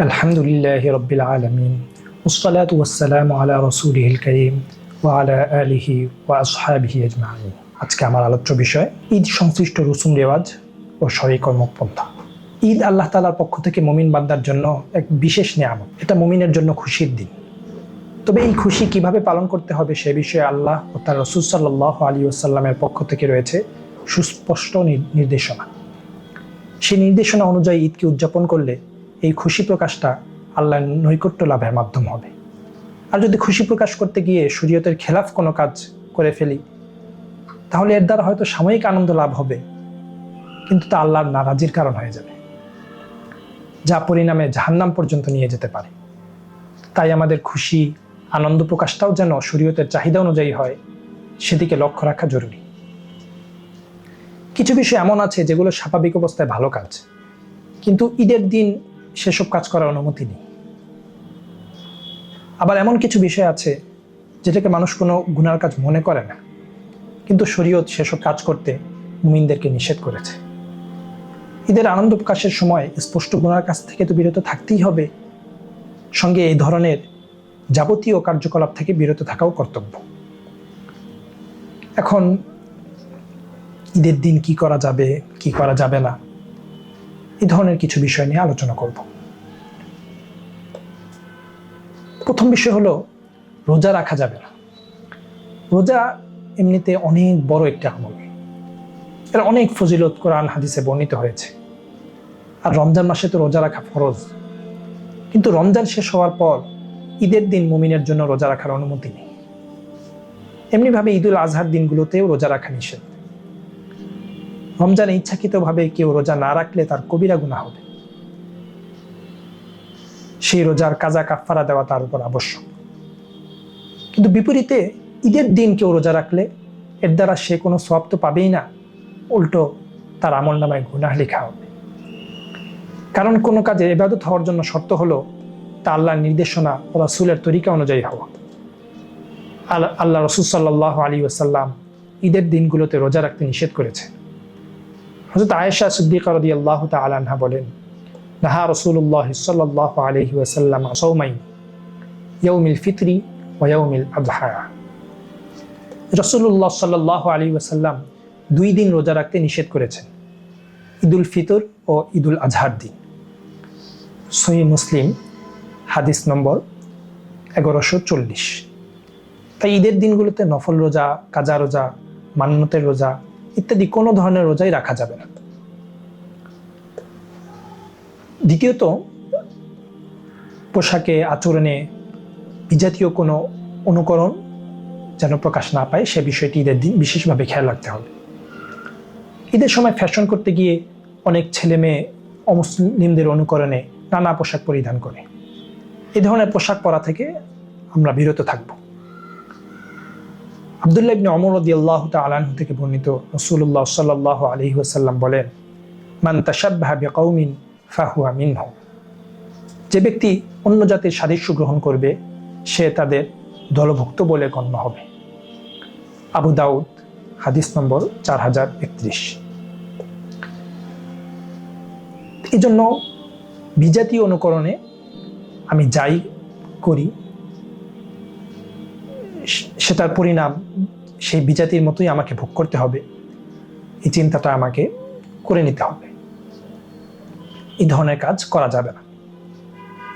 আলহামদুলিল্লাহি রাব্বিল আলামিন ওয়াসসালাতু ওয়াসসালামু আলা রাসূলিহিল কারীম ওয়া আলা আলিহি ওয়া আসহাবিহি আজমাইন। আজকে আমার আলোচ্য বিষয় ঈদ সংশ্লিষ্ট রসুম রেওয়াজ ও শরঈ কর্মপন্থা। ঈদ আল্লাহ তাআলার পক্ষ থেকে মুমিন বান্দার জন্য এক বিশেষ নিয়ামত। এটা মুমিনের জন্য খুশির দিন। তবে এই খুশি কিভাবে পালন করতে হবে সে বিষয়ে আল্লাহ ও তার রাসূল সাল্লাল্লাহু আলাইহি ওয়াসাল্লামের পক্ষ থেকে রয়েছে সুস্পষ্ট নির্দেশনা। সেই নির্দেশনা অনুযায়ী ঈদকে উদযাপন করলে এই খুশি প্রকাশটা আল্লাহর নৈকট্য লাভের মাধ্যম হবে। আর যদি খুশি প্রকাশ করতে গিয়ে শরীয়তের খেলাফ কোনো কাজ করে ফেলি, তাহলে এর দ্বারা হয়তো সাময়িক আনন্দ লাভ হবে, কিন্তু তা আল্লাহর নারাজির কারণ হয়ে যাবে, যা পরিণামে জাহান্নাম পর্যন্ত নিয়ে যেতে পারে। তাই আমাদের খুশি আনন্দ প্রকাশটাও যেন শরীয়তের চাহিদা অনুযায়ী হয়, সেদিকে লক্ষ্য রাখা জরুরি। কিছু বিষয় এমন আছে যেগুলো স্বাভাবিক অবস্থায় ভালো কাজ, কিন্তু ঈদের দিন সেসব কাজ করার অনুমতি নেই। আবার এমন কিছু বিষয় আছে যেটাকে মানুষ কোনো গুনার কাজ মনে করে না, কিন্তু শরীয়ত সেসব কাজ করতে মুমিনদেরকে নিষেধ করেছে। ঈদের আনন্দ প্রকাশের সময় স্পষ্ট গুনার কাছ থেকে তো বিরত থাকতেই হবে, সঙ্গে এই ধরনের যাবতীয় কার্যকলাপ থেকে বিরত থাকাও কর্তব্য। এখন ঈদের দিন কি করা যাবে, কি করা যাবে না, এই ধরনের কিছু বিষয় নিয়ে আলোচনা করব। প্রথম বিষয় হলো, রোজা রাখা যাবে না। রোজা এমনিতে অনেক বড় একটা আমল, এর অনেক ফজিলত কোরআন হাদিসে বর্ণিত হয়েছে। আর রমজান মাসে তো রোজা রাখা ফরজ, কিন্তু রমজান শেষ হওয়ার পর ঈদের দিন মুমিনের জন্য রোজা রাখার অনুমতি নেই। এমনিভাবে ঈদুল আজহার দিনগুলোতেও রোজা রাখা নিষেধ। রমজানে ইচ্ছাকৃতভাবে কেউ রোজা না রাখলে তার কবিরা গুনাহ হবে। সেই রোজার কাজা কাফারা দেওয়া তার উপর আবশ্যক। কিন্তু বিপরীতে ঈদের দিন কেউ রোজা রাখলে এর দ্বারা সে কোনো সওয়াব তো পাবেই না, উল্টো তার আমলনামায় গুনাহ লেখা হবে। কারণ কোনো কাজে ইবাদত হওয়ার জন্য শর্ত হলো তা আল্লাহর নির্দেশনা ও রাসূলের তরিকা অনুযায়ী হওয়া। আল্লাহ রাসূল সাল্লাল্লাহু আলাইহি ওয়াসাল্লাম ঈদের দিনগুলোতে রোজা রাখতে নিষেধ করেছে। হযরত আয়েশা সিদ্দিকা রাদিয়াল্লাহু তাআলা আনহা বলেন, নাহা রাসূলুল্লাহ সাল্লাল্লাহু আলাইহি ওয়াসাল্লাম সাওমাইন ইয়াউমিল ফিতরি ওয়া ইয়াউমিল আযহা। রাসূলুল্লাহ সাল্লাল্লাহু আলাইহি ওয়াসাল্লাম দুই দিন রোজা রাখতে নিষেধ করেছেন, ঈদুল ফিতর ও ঈদুল আজহার দিন। সহিহ মুসলিম হাদিস নম্বর 1140। তাই ঈদের দিনগুলোতে নফল রোজা, কাজা রোজা, মান্নতের রোজা ইত্যাদি কোনো ধরনের রোজাই রাখা যাবে না। দ্বিতীয়ত, পোশাকে আচরণে বিজাতীয় কোনো অনুকরণ যেন প্রকাশ না পায়, সে বিষয়টি ঈদের দিন বিশেষভাবে খেয়াল রাখতে হবে। ঈদের সময় ফ্যাশন করতে গিয়ে অনেক ছেলে মেয়ে অমুসলিমদের অনুকরণে নানা পোশাক পরিধান করে। এই ধরনের পোশাক পরা থেকে আমরা বিরত থাকব। আব্দুল্লাহ ইবনে ওমর রাদিয়াল্লাহু তাআলা আনহু থেকে বর্ণিত, রাসূলুল্লাহ সাল্লাল্লাহু আলাইহি ওয়াসাল্লাম বলেন, মান তাশাব্বাহা বিকাউমিন ফাহুয়া মিনহুম। যে ব্যক্তি অন্য জাতির সাদৃশ্য গ্রহণ করবে সে তাদের দলভুক্ত বলে গণ্য হবে। আবু দাউদ হাদিস নম্বর 4031। এই জন্য বিজাতীয় অনুকরণে আমি যাই করি সেটার পরিণাম সেই বিজাতির মতোই আমাকে ভোগ করতে হবে, এই চিন্তাটা আমাকে করে নিতে হবে। এই ধরনের কাজ করা যাবে না।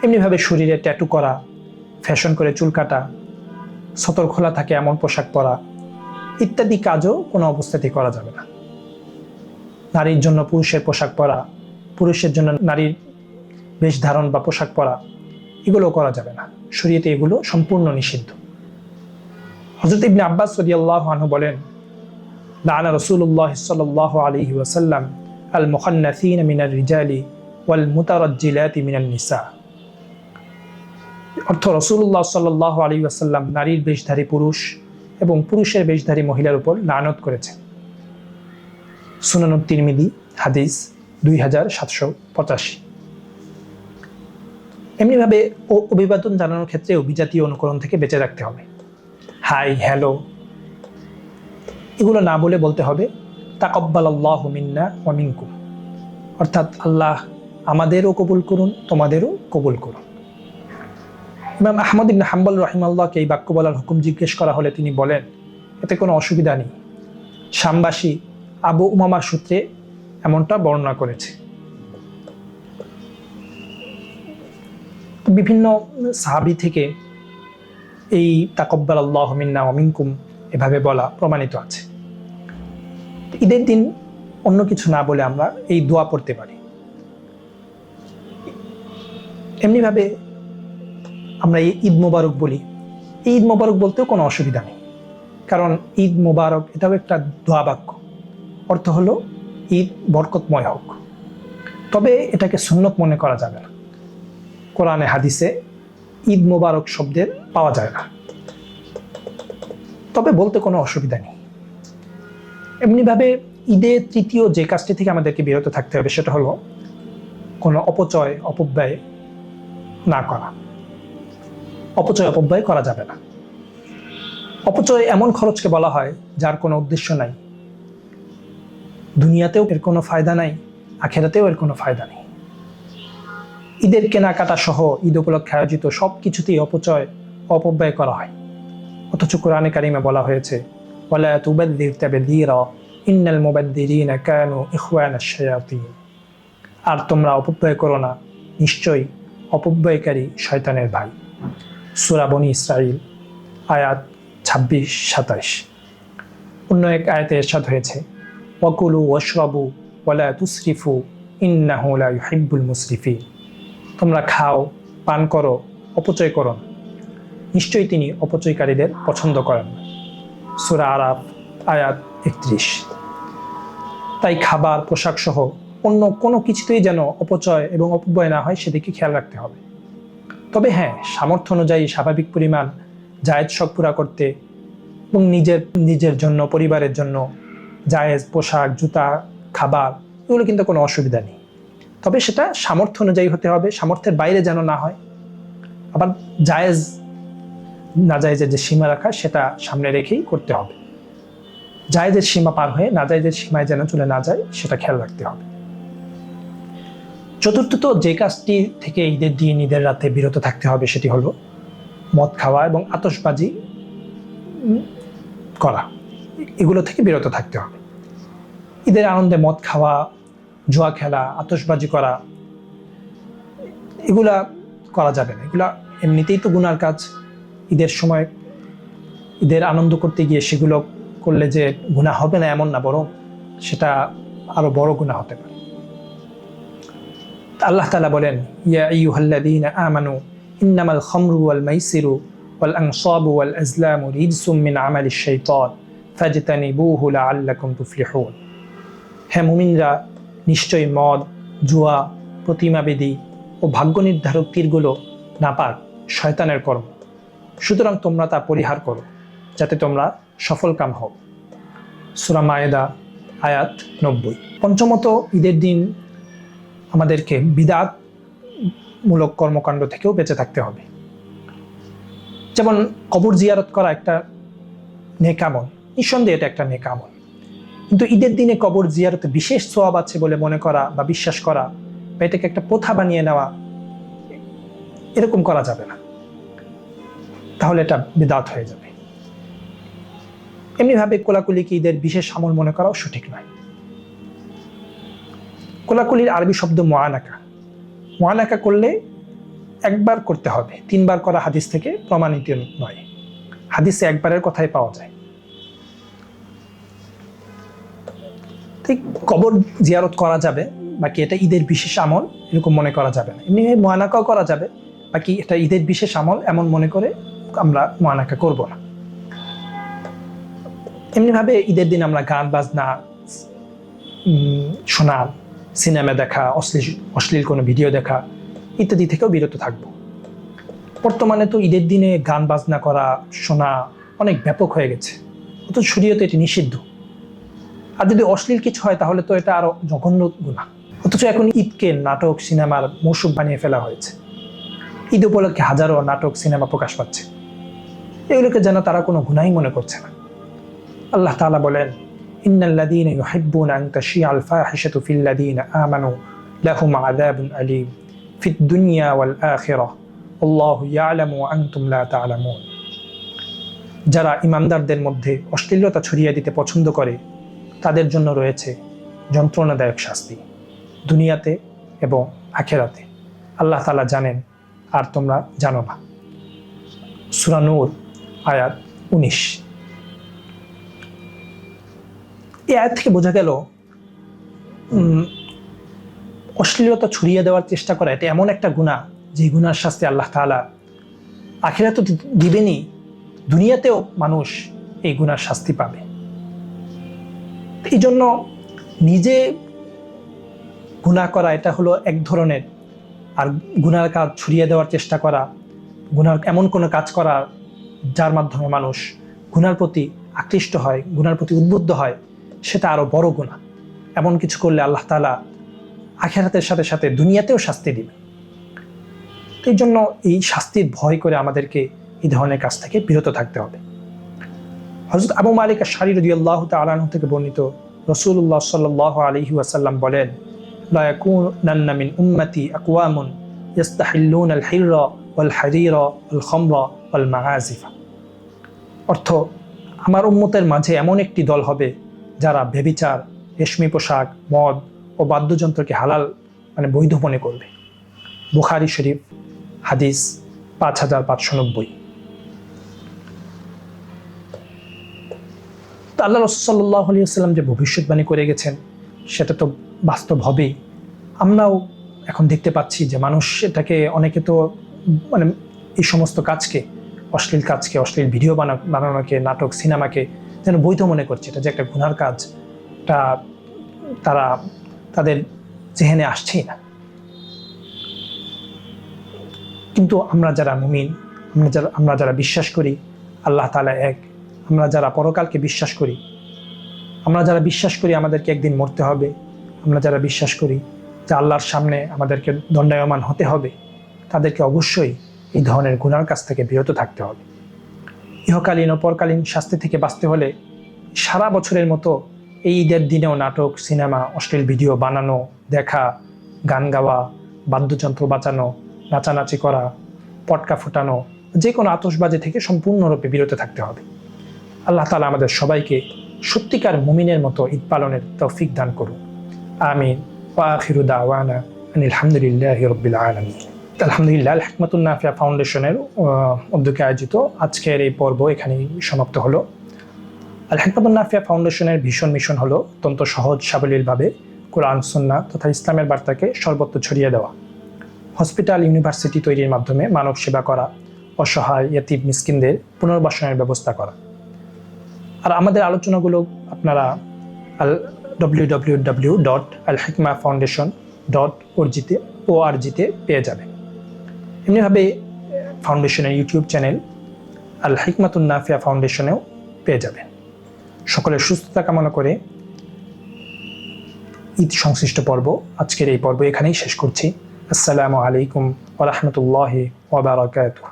এমনিভাবে শরীরে ট্যাটু করা, ফ্যাশন করে চুল কাটা, সতর খোলা থাকে এমন পোশাক পরা ইত্যাদি কাজও কোনো অবস্থাতেই করা যাবে না। নারীর জন্য পুরুষের পোশাক পরা, পুরুষের জন্য নারীর বেশ ধারণ বা পোশাক পরা এগুলো করা যাবে না। শরীয়তে এগুলো সম্পূর্ণ নিষিদ্ধ। হযরত ইবনে আব্বাস রাদিয়াল্লাহু আনহু বলেন, লাআনা রাসূলুল্লাহ সাল্লাল্লাহু আলাইহি ওয়াসাল্লাম আল মুখান্নাসিনা মিনার রিজালি ওয়াল মুতারাজ্জিলাতি মিনান নিসা। অর্থ, রাসূলুল্লাহ সাল্লাল্লাহু আলাইহি ওয়াসাল্লাম নারীর বেশধারী পুরুষ এবং পুরুষের বেশধারী মহিলার উপর লানত করেছেন। সুনানুত তিরমিজি হাদিস 2785। এমনিভাবে অভিবাদন জানানোর ক্ষেত্রেও বিজাতীয় অনুকরণ থেকে বেঁচে রাখতে হবে। হাই, হ্যালো এগুলো না বলতে হবে তাকাব্বালাল্লাহু মিন্না ওয়া মিনকুম, অর্থাৎ আল্লাহ আমাদেরও কবুল করুন, তোমাদেরও কবুল করুন। ইমাম আহমদ ইবনে হাম্বল রাহিমাহুল্লাহকে এই বাক্য বলার হুকুম জিজ্ঞেস করা হলে তিনি বলেন, এতে কোনো অসুবিধা নেই। শামবাসী আবু উমামার সূত্রে এমনটা বর্ণনা করেছে। বিভিন্ন সাহাবী থেকে এই তাকাব্বালাল্লাহু মিন্না ওয়া মিনকুম এভাবে বলা প্রমাণিত আছে। ঈদের দিন অন্য কিছু না বলে আমরা এই দোয়া পড়তে পারি। এমনিভাবে আমরা এই ঈদ মোবারক বলি, এই ঈদ মোবারক বলতেও কোনো অসুবিধা নেই, কারণ ঈদ মোবারক এটাও একটা দোয়া বাক্য। অর্থ হলো ঈদ বরকতময় হোক। তবে এটাকে সুন্নত মনে করা যাবে না। কোরআনে হাদিসে ঈদ মোবারক শব্দের পাওয়া যায় না, তবে বলতে কোনো অসুবিধা নেই। এমনিভাবে ঈদের তৃতীয় যে কাজটি থেকে আমাদেরকে বিরত থাকতে হবে সেটা হলো কোনো অপচয় অপব্যয় না করা। অপচয় অপব্যয় করা যাবে না। অপচয় এমন খরচকে বলা হয় যার কোনো উদ্দেশ্য নাই। দুনিয়াতেও এর কোনো ফায়দা নাই, আখেরাতেও এর কোনো ফায়দা নেই। ঈদের কেনাকাটা সহ ঈদ উপলক্ষে আয়োজিত সব কিছুতেই অপচয় অপব্যয় করা হয়। অথচ কোরআনে কারিমে বলা হয়েছে, ওয়ালা তুবাদদির তাবদীরা ইন্নাল মুবাদদিরিনা কানু ইখওয়ানাশ শায়াতিন। আর তোমরা অপব্যয় করো না, নিশ্চয়ই অপব্যয়কারী শয়তানের ভাই। সূরা বনী ইসরাঈল আয়াত 26-27। অন্য এক আয়াতে ইরশাদ হয়েছে, ওয়াকুলু ওয়াশরাবু ওয়ালা তুসরিফু ইন্নাহু লা ইউহিব্বুল মুসরিফিন। তোমরা খাও, পান করো, অপচয় করো না, নিশ্চয়ই তিনি অপচয়কারীদের পছন্দ করেন না। সূরা আরাফ আয়াত 31। তাই খাবার, পোশাক সহ অন্য কোনো কিছুতেই যেন অপচয় এবং অপব্যয় না হয় সেদিকে খেয়াল রাখতে হবে। তবে হ্যাঁ, সামর্থ্য অনুযায়ী স্বাভাবিক পরিমাণ জায়েজ শখ পুরা করতে এবং নিজের জন্য, পরিবারের জন্য জায়েজ পোশাক, জুতা, খাবার এগুলো কিন্তু কোনো অসুবিধা নেই। তবে সেটা সামর্থ্য অনুযায়ী হতে হবে, সামর্থ্যের বাইরে যেন না হয়। আবার জায়েজ নাজায়েজের যে সীমা রাখা সেটা সামনে রেখেই করতে হবে। জায়েজের সীমা পার হয়ে নাজায়েজের সীমায় যেন চলে না যায় সেটা খেয়াল রাখতে হবে। চতুর্থত যে কাজটি থেকে ঈদের দিন, ঈদের রাতে বিরত থাকতে হবে সেটি হলো মদ খাওয়া এবং আতশবাজি করা। এগুলো থেকে বিরত থাকতে হবে। ঈদের আনন্দে মদ খাওয়া, জুয়া খেলা, আতশবাজি করা এগুলা করা যাবে না। এগুলা এমনিতেই তো গুনার কাজ। ঈদের সময় ঈদের আনন্দ করতে গিয়ে সেগুলো করলে যে গুনাহ হবে না এমন না, বরং সেটা আরো বড় গুনাহ হতে পারে। আল্লাহ তাআলা বলেন, ইয়া আইয়ুহাল্লাযীনা আমানু ইন্নামাল খামরু ওয়াল মাইসিরু ওয়াল আনসাবু ওয়াল আজলামু রিজসুম মিন আমালিশ শাইতান ফাজতানিবুহু লাআল্লাকুম তুফলিহুন। হে মুমিনরা, নিশ্চয়ই মদ, জুয়া, প্রতিমাবেদী ও ভাগ্য নির্ধারক তীরগুলো নাপাক শয়তানের কর্ম। সুতরাং তোমরা তা পরিহার করো যাতে তোমরা সফলকাম হও। সূরা মায়েদা আয়াত 90। পঞ্চমত, ঈদের দিন আমাদেরকে বিদআত মূলক কর্মকাণ্ড থেকেও বেঁচে থাকতে হবে। যেমন কবর জিয়ারত করা একটা নেক আমল, নিঃসন্দেহে এটা একটা নেক আমল। কিন্তু ঈদের দিনে কবর জিয়ারতে বিশেষ সওয়াব আছে বলে মনে করা বা বিশ্বাস করা বা এটাকে একটা প্রথা বানিয়ে নেওয়া, এরকম করা যাবে না। তাহলে এটা বিদআত হয়ে যাবে। এমনিভাবে কোলাকুলিকে ঈদের বিশেষ আমল মনে করাও সঠিক নয়। কোলাকুলির আরবি শব্দ মুআনাকা। মুআনাকা করলে একবার করতে হবে, 3 বার করা হাদিস থেকে প্রমাণিত নয়। হাদিসে একবারের কথাই পাওয়া যায়। ঠিক কবর জিয়ারত করা যাবে, বাকি এটা ঈদের বিশেষ আমল এরকম মনে করা যাবে না। এমনি মুআনাকাও করা যাবে, বাকি এটা ঈদের বিশেষ আমল এমন মনে করে আমরা মুআনাকা করব না। এমনিভাবে ঈদের দিন আমরা গান বাজনা শোনা, সিনেমা দেখা, অশ্লীল কোনো ভিডিও দেখা ইত্যাদি থেকেও বিরত থাকব। বর্তমানে তো ঈদের দিনে গান বাজনা করা, শোনা অনেক ব্যাপক হয়ে গেছে, অথচ শরীয়তে এটি নিষিদ্ধ। আর যদি অশ্লীল কিছু হয় তাহলে তো এটা আরো জঘন্য গুনাহ। অথচ এখন ঈদকে নাটক, সিনেমার মৌসুম বানিয়ে ফেলা হয়েছে। ঈদ উপলক্ষে হাজারো নাটক, সিনেমা প্রকাশ পাচ্ছে। এগুলোকে যেন তারা কোনো গুনাহই মনে করছে না। আল্লাহ তাআলা বলেন, ইন্নাল্লাযীনা ইউহিব্বুনা আন তাশিআল ফাহিশাতু ফিল্লাযীনা আমানু লাহুম আযাবুন আলীম ফিদ দুনিয়া ওয়াল আখিরাহ আল্লাহু ইয়ালামু ওয়া আনতুম লা তা'লামুন। যারা ইমানদারদের মধ্যে অশ্লীলতা ছড়িয়ে দিতে পছন্দ করে তাদের জন্য রয়েছে যন্ত্রণাদায়ক শাস্তি দুনিয়াতে এবং আখিরাতে। আল্লাহ তাআলা জানেন আর তোমরা জানো না। সূরা নূর আয়াত 19। এই আয়াত থেকে বোঝা গেল অশ্লীলতা ছড়িয়ে দেওয়ার চেষ্টা করা এটা এমন একটা গুনাহ যে গুনার শাস্তি আল্লাহ তাআলা আখিরাতে দিবেনই, দুনিয়াতেও মানুষ এই গুনার শাস্তি পাবে। এই জন্য নিজে গুনাহ করা এটা হলো এক ধরনের, আর গুনার কাজ ছড়িয়ে দেওয়ার চেষ্টা করা, গুনার এমন কোনো কাজ করা যার মাধ্যমে মানুষ গুনার প্রতি আকৃষ্ট হয়, গুনার প্রতি উদ্বুদ্ধ হয়, সেটা আরো বড় গুনাহ। এমন কিছু করলে আল্লাহ তাআলা আখিরাতের সাথে সাথে দুনিয়াতেও শাস্তি দিবেন। এই জন্য এই শাস্তির ভয় করে আমাদেরকে এই ধরনের কাজ থেকে বিরত থাকতে হবে। হযরত আবু মালিক আশ-শারি রাদিয়াল্লাহু তাআলা আনহু থেকে বর্ণিত, রাসূলুল্লাহ সাল্লাল্লাহু আলাইহি ওয়াসাল্লাম বলেন, লা ইয়াকুনান্না মিন উম্মতি আকওয়ামুন ইস্তাহিল্লুনাল হিররা ওয়াল হারিরা ওয়াল খামরা ওয়াল মাআজিফা। অর্থ, আমার উম্মতের মাঝে এমন একটি দল হবে যারা ব্যভিচার, রেশমি পোশাক, মদ ও বাদ্যযন্ত্রকে হালাল বৈধ মনে করবে। বুখারী শরীফ হাদিস 5590। তো আল্লাহ রাসূল সাল্লাল্লাহু আলাইহি ওয়াসাল্লাম যে ভবিষ্যৎবাণী করে গেছেন সেটা তো বাস্তব হবেই। আমরাও এখন দেখতে পাচ্ছি যে মানুষ এটাকে, অনেকে তো এই সমস্ত কাজকে, অশ্লীল কাজকে, অশ্লীল ভিডিও বানানোকে, নাটক সিনেমাকে যেন বৈধ মনে করছে, এটা যে একটা গুনার কাজ, এটা তাদের জেহেনে আসছেই না। কিন্তু আমরা যারা মুমিন, আমরা যারা বিশ্বাস করি আল্লাহ তাআলা এক, আমরা যারা পরকালকে বিশ্বাস করি, আমরা যারা বিশ্বাস করি আমাদেরকে একদিন মরতে হবে, আমরা যারা বিশ্বাস করি যে আল্লাহর সামনে আমাদেরকে দণ্ডায়মান হতে হবে, তাদেরকে অবশ্যই এই ধরনের গুনার কাছ থেকে বিরত থাকতে হবে। ইহকালীন ও পরকালীন শাস্তি থেকে বাঁচতে হলে সারা বছরের মতো এই ঈদের দিনেও নাটক, সিনেমা, অশ্লীল ভিডিও বানানো, দেখা, গান গাওয়া, বাদ্যযন্ত্র বাজানো, নাচানাচি করা, পটকা ফুটানো, যে কোনো আতশবাজি থেকে সম্পূর্ণরূপে বিরত থাকতে হবে। আল্লাহ তাআলা আমাদের সবাইকে সত্যিকার মুমিনের মতো ঈদ পালনের তৌফিক দান করুন। আমিন। ওয়া আখিরু দাওয়ানা আনিল হামদুলিল্লাহি রাব্বিল আলামিন। আলহামদুলিল্লাহ, আল হিকমাতুন নাফিয়া ফাউন্ডেশনের উদ্যোগে আয়োজিত আজকের এই পর্ব এখানেই সমাপ্ত হলো। আল হিকমাতুন নাফিয়া ফাউন্ডেশনের ভীষণ মিশন হলো অত্যন্ত সহজ সাবলীলভাবে কোরআন, সুন্নাহ তথা ইসলামের বার্তাকে সর্বত্র ছড়িয়ে দেওয়া, হসপিটাল, ইউনিভার্সিটি তৈরির মাধ্যমে মানব সেবা করা, অসহায় ইয়েতিম মিসকিনদের পুনর্বাসনের ব্যবস্থা করা। আর আমাদের আলোচনাগুলো আপনারা www.alhikmafoundation.org-তে পেয়ে যাবেন। এমনিভাবে ফাউন্ডেশনের ইউটিউব চ্যানেল আল হিকমাতুন নাফিয়া ফাউন্ডেশনেও পেয়ে যাবেন। সকলের সুস্থতা কামনা করে ঈদ সংশ্লিষ্ট পর্ব, আজকের এই পর্ব এখানেই শেষ করছি। আসসালামু আলাইকুম ওয়া রাহমাতুল্লাহি ওয়া বারাকাতুহু।